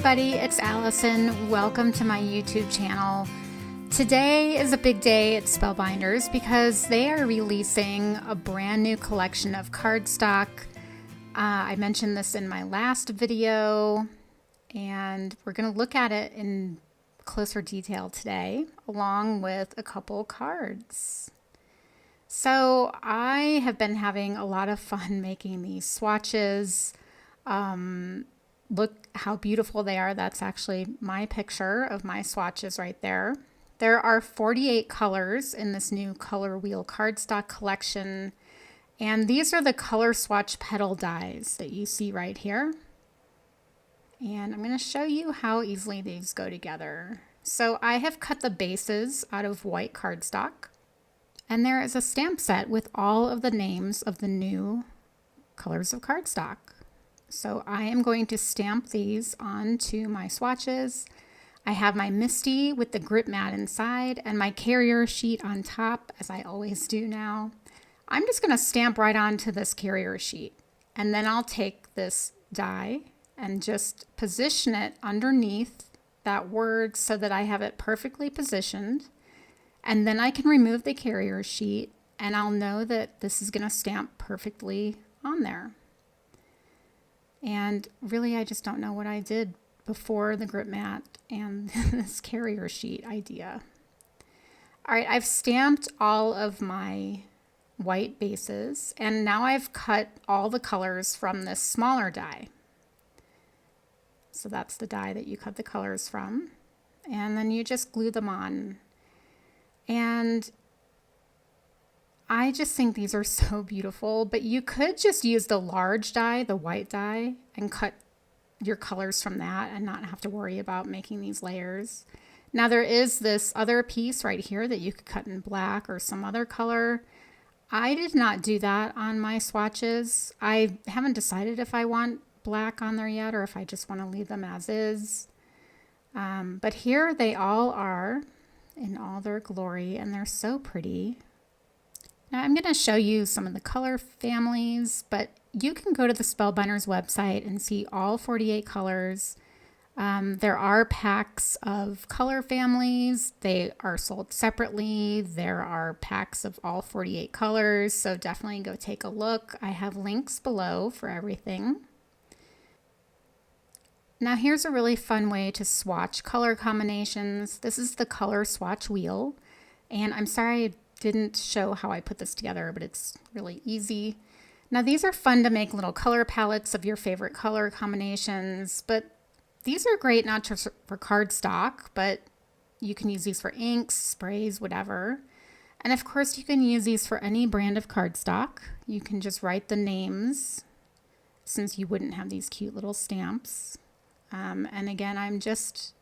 everybody, it's Allison. Welcome to my YouTube channel. Today is a big day at Spellbinders because they are releasing a brand new collection of cardstock. I mentioned this in my last video, and we're going to look at it in closer detail today, along with a couple cards. So I have been having a lot of fun making these swatches. Look how beautiful they are. That's actually my picture of my swatches right there. There are 48 colors in this new ColorWheel cardstock collection. And these are the color swatch petal dies that you see right here. And I'm going to show you how easily these go together. So I have cut the bases out of white cardstock. And there is a stamp set with all of the names of the new colors of cardstock. So I am going to stamp these onto my swatches. I have my Misty with the grip mat inside and my carrier sheet on top, as I always do now. I'm just going to stamp right onto this carrier sheet. And then I'll take this die and just position it underneath that word so that I have it perfectly positioned. And then I can remove the carrier sheet and I'll know that this is going to stamp perfectly on there. And really, I just don't know what I did before the grip mat and this carrier sheet idea. All right, I've stamped all of my white bases, and now I've cut all the colors from this smaller die. So that's the die that you cut the colors from. And then you just glue them on. And I just think these are so beautiful, but you could just use the large die, the white die, and cut your colors from that and not have to worry about making these layers. Now there is this other piece right here that you could cut in black or some other color. I did not do that on my swatches. I haven't decided if I want black on there yet or if I just want to leave them as is. But here they all are in all their glory, and they're so pretty. Now I'm going to show you some of the color families, but you can go to the Spellbinders website and see all 48 colors. There are packs of color families. They are sold separately. There are packs of all 48 colors, so definitely go take a look. I have links below for everything. Now here's a really fun way to swatch color combinations. This is the color swatch wheel, and I'm sorry I didn't show how I put this together, but it's really easy. Now these are fun to make little color palettes of your favorite color combinations, but these are great not just for cardstock, but you can use these for inks, sprays, whatever. And of course you can use these for any brand of cardstock. You can just write the names since you wouldn't have these cute little stamps. And again, I'm just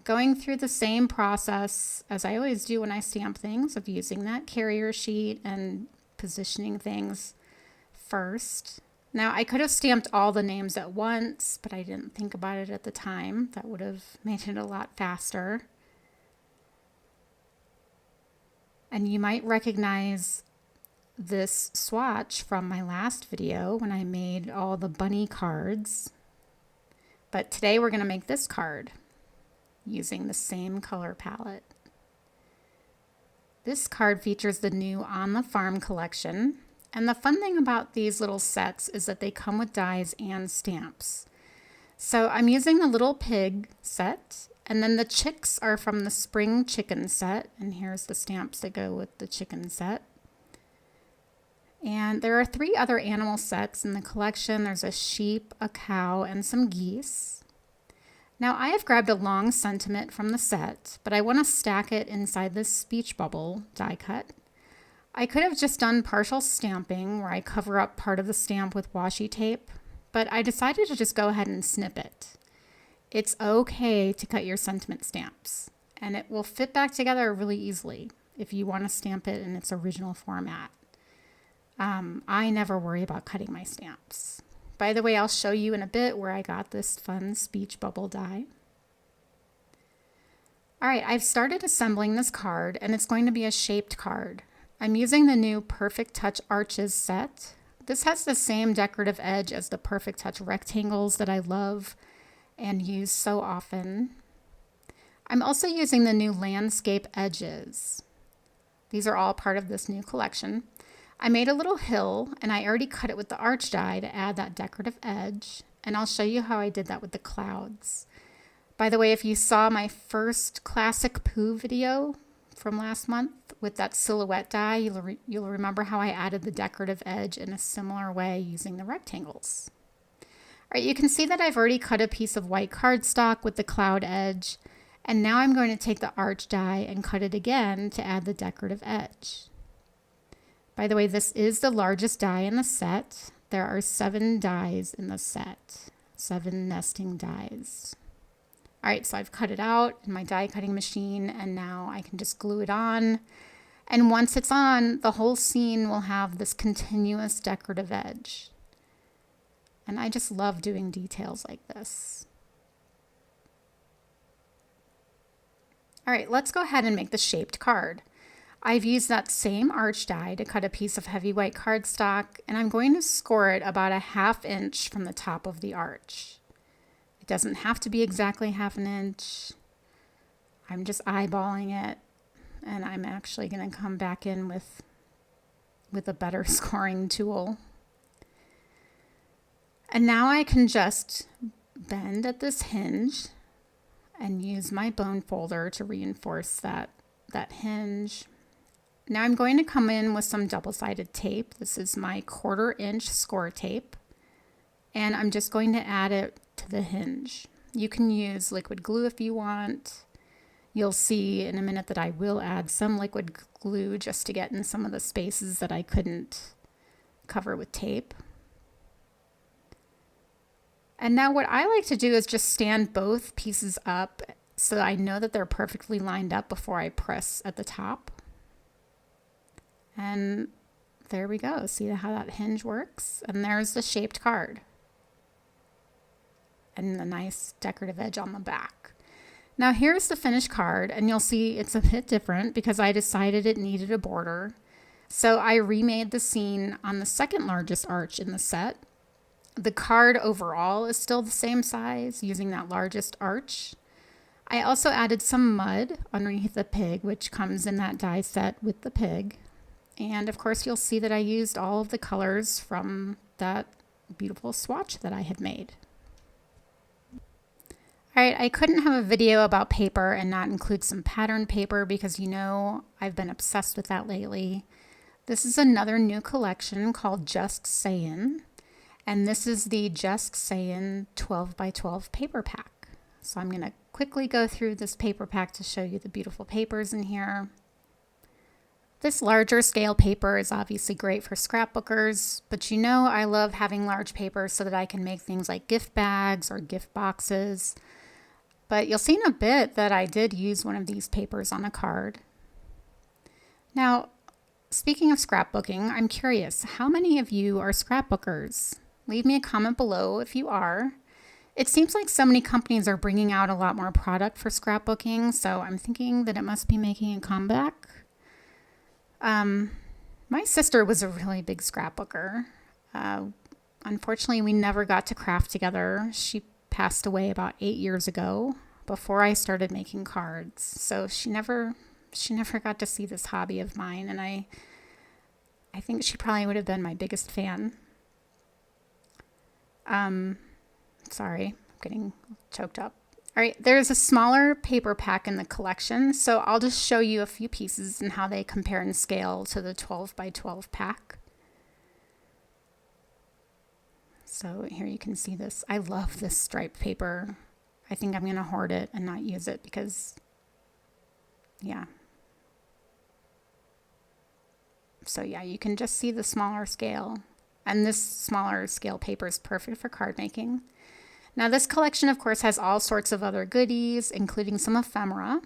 going through the same process as I always do when I stamp things, of using that carrier sheet and positioning things first. Now I could have stamped all the names at once, but I didn't think about it at the time. That would have made it a lot faster. And you might recognize this swatch from my last video when I made all the bunny cards. But today we're going to make this card using the same color palette. This card features the new On the Farm collection. And the fun thing about these little sets is that they come with dies and stamps. So I'm using the little pig set, and then the chicks are from the spring chicken set. And here's the stamps that go with the chicken set. And there are 3 other animal sets in the collection. There's a sheep, a cow, and some geese. Now I have grabbed a long sentiment from the set, but I want to stack it inside this speech bubble die cut. I could have just done partial stamping where I cover up part of the stamp with washi tape, but I decided to just go ahead and snip it. It's okay to cut your sentiment stamps, and it will fit back together really easily if you want to stamp it in its original format. I never worry about cutting my stamps. By the way, I'll show you in a bit where I got this fun speech bubble die. All right, I've started assembling this card, and it's going to be a shaped card. I'm using the new Perfect Touch Arches set. This has the same decorative edge as the Perfect Touch rectangles that I love, and use so often. I'm also using the new landscape edges. These are all part of this new collection. I made a little hill and I already cut it with the arch die to add that decorative edge, and I'll show you how I did that with the clouds. By the way, if you saw my first classic poo video from last month with that silhouette die, you'll remember how I added the decorative edge in a similar way using the rectangles. All right, you can see that I've already cut a piece of white cardstock with the cloud edge, and now I'm going to take the arch die and cut it again to add the decorative edge. By the way, this is the largest die in the set. There are 7 dies in the set, 7 nesting dies. All right, so I've cut it out in my die cutting machine, and now I can just glue it on. And once it's on, the whole scene will have this continuous decorative edge. And I just love doing details like this. All right, let's go ahead and make the shaped card. I've used that same arch die to cut a piece of heavy white cardstock, and I'm going to score it about a 1/2 inch from the top of the arch. It doesn't have to be exactly 1/2 inch. I'm just eyeballing it, and I'm actually going to come back in with a better scoring tool. And now I can just bend at this hinge and use my bone folder to reinforce that hinge. Now I'm going to come in with some double-sided tape. This is my 1/4 inch score tape, and I'm just going to add it to the hinge. You can use liquid glue if you want. You'll see in a minute that I will add some liquid glue just to get in some of the spaces that I couldn't cover with tape. And now what I like to do is just stand both pieces up so that I know that they're perfectly lined up before I press at the top. And there we go. See how that hinge works? And there's the shaped card. And the nice decorative edge on the back. Now here's the finished card, and you'll see it's a bit different because I decided it needed a border. So I remade the scene on the second largest arch in the set. The card overall is still the same size, using that largest arch. I also added some mud underneath the pig, which comes in that die set with the pig. And of course, you'll see that I used all of the colors from that beautiful swatch that I had made. All right, I couldn't have a video about paper and not include some pattern paper because you know I've been obsessed with that lately. This is another new collection called Just Sayin. And this is the Just Sayin 12x12 paper pack. So I'm going to quickly go through this paper pack to show you the beautiful papers in here. This larger scale paper is obviously great for scrapbookers, but you know I love having large paper so that I can make things like gift bags or gift boxes. But you'll see in a bit that I did use one of these papers on a card. Now, speaking of scrapbooking, I'm curious, how many of you are scrapbookers? Leave me a comment below if you are. It seems like so many companies are bringing out a lot more product for scrapbooking, so I'm thinking that it must be making a comeback. My sister was a really big scrapbooker. Unfortunately, we never got to craft together. She passed away about 8 years ago before I started making cards. So she never got to see this hobby of mine, and I think she probably would have been my biggest fan. Sorry, I'm getting choked up. All right, there's a smaller paper pack in the collection, so I'll just show you a few pieces and how they compare in scale to the 12x12 pack. So here you can see this. I love this striped paper. I think I'm going to hoard it and not use it because, yeah. So yeah, you can just see the smaller scale. And this smaller scale paper is perfect for card making. Now this collection, of course, has all sorts of other goodies, including some ephemera.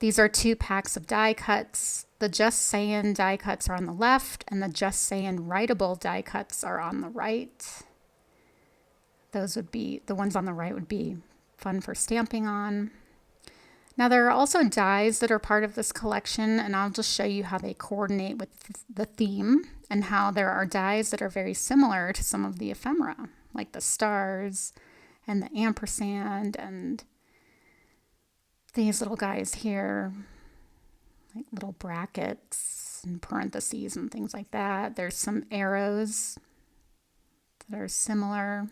These are 2 packs of die cuts. The Just Sayin die cuts are on the left, and the Just Sayin Writable die cuts are on the right. Those would be, the ones on the right would be fun for stamping on. Now there are also dies that are part of this collection, and I'll just show you how they coordinate with the theme and how there are dies that are very similar to some of the ephemera, like the stars and the ampersand and these little guys here, like little brackets and parentheses and things like that. There's some arrows that are similar.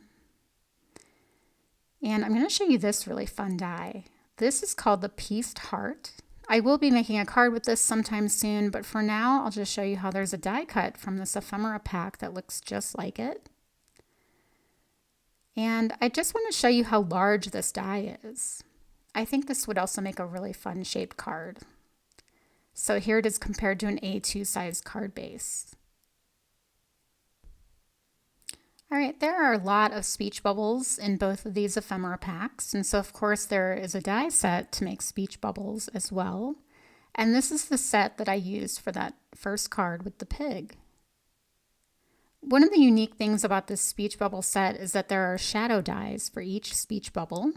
And I'm going to show you this really fun die. This is called the Pieced Heart. I will be making a card with this sometime soon, but for now, I'll just show you how there's a die cut from this ephemera pack that looks just like it. And I just want to show you how large this die is. I think this would also make a really fun shaped card. So here it is compared to an A2 size card base. All right, there are a lot of speech bubbles in both of these ephemera packs, and so of course there is a die set to make speech bubbles as well. And this is the set that I used for that first card with the pig. One of the unique things about this speech bubble set is that there are shadow dies for each speech bubble.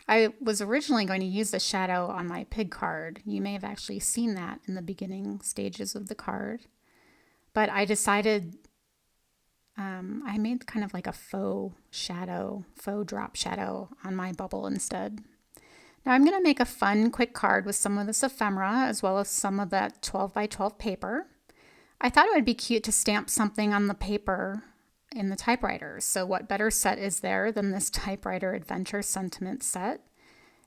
I was originally going to use the shadow on my pig card. You may have actually seen that in the beginning stages of the card. But I decided I made kind of like a faux drop shadow on my bubble instead. Now I'm going to make a fun quick card with some of this ephemera as well as some of that 12 by 12 paper. I thought it would be cute to stamp something on the paper in the typewriter. So what better set is there than this Typewriter Adventure Sentiment set?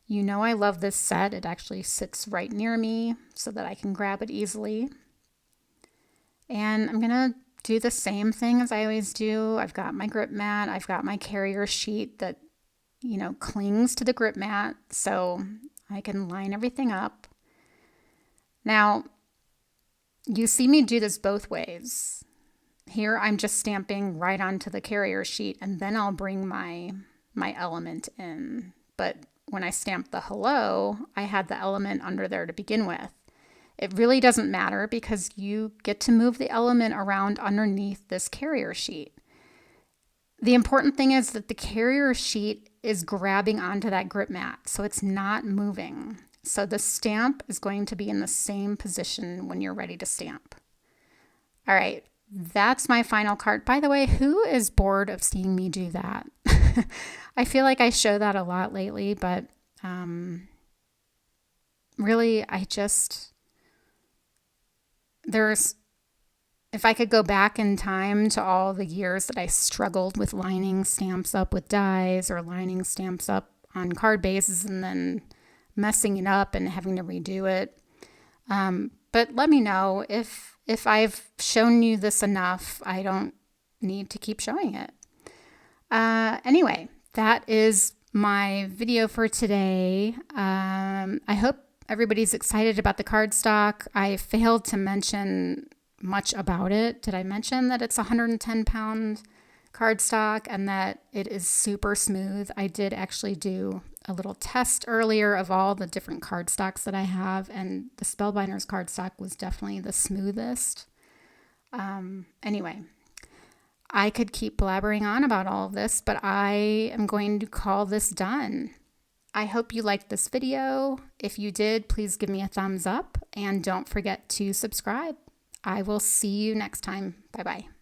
You know I love this set. It actually sits right near me so that I can grab it easily. And I'm going to do the same thing as I always do. I've got my grip mat. I've got my carrier sheet that, you know, clings to the grip mat so I can line everything up. Now, you see me do this both ways. Here I'm just stamping right onto the carrier sheet and then I'll bring my element in. But when I stamped the hello, I had the element under there to begin with. It really doesn't matter because you get to move the element around underneath this carrier sheet. The important thing is that the carrier sheet is grabbing onto that grip mat, so it's not moving. So the stamp is going to be in the same position when you're ready to stamp. All right, that's my final card. By the way, who is bored of seeing me do that? I feel like I show that a lot lately, but really, if I could go back in time to all the years that I struggled with lining stamps up with dies or lining stamps up on card bases and then messing it up and having to redo it. But let me know if I've shown you this enough. I don't need to keep showing it. Anyway, that is my video for today. I hope everybody's excited about the cardstock. I failed to mention much about it. Did I mention that it's 110-pound cardstock and that it is super smooth? I did actually do a little test earlier of all the different cardstocks that I have, and the Spellbinders cardstock was definitely the smoothest. Anyway, I could keep blabbering on about all of this, but I am going to call this done. I hope you liked this video. If you did, please give me a thumbs up and don't forget to subscribe. I will see you next time. Bye-bye.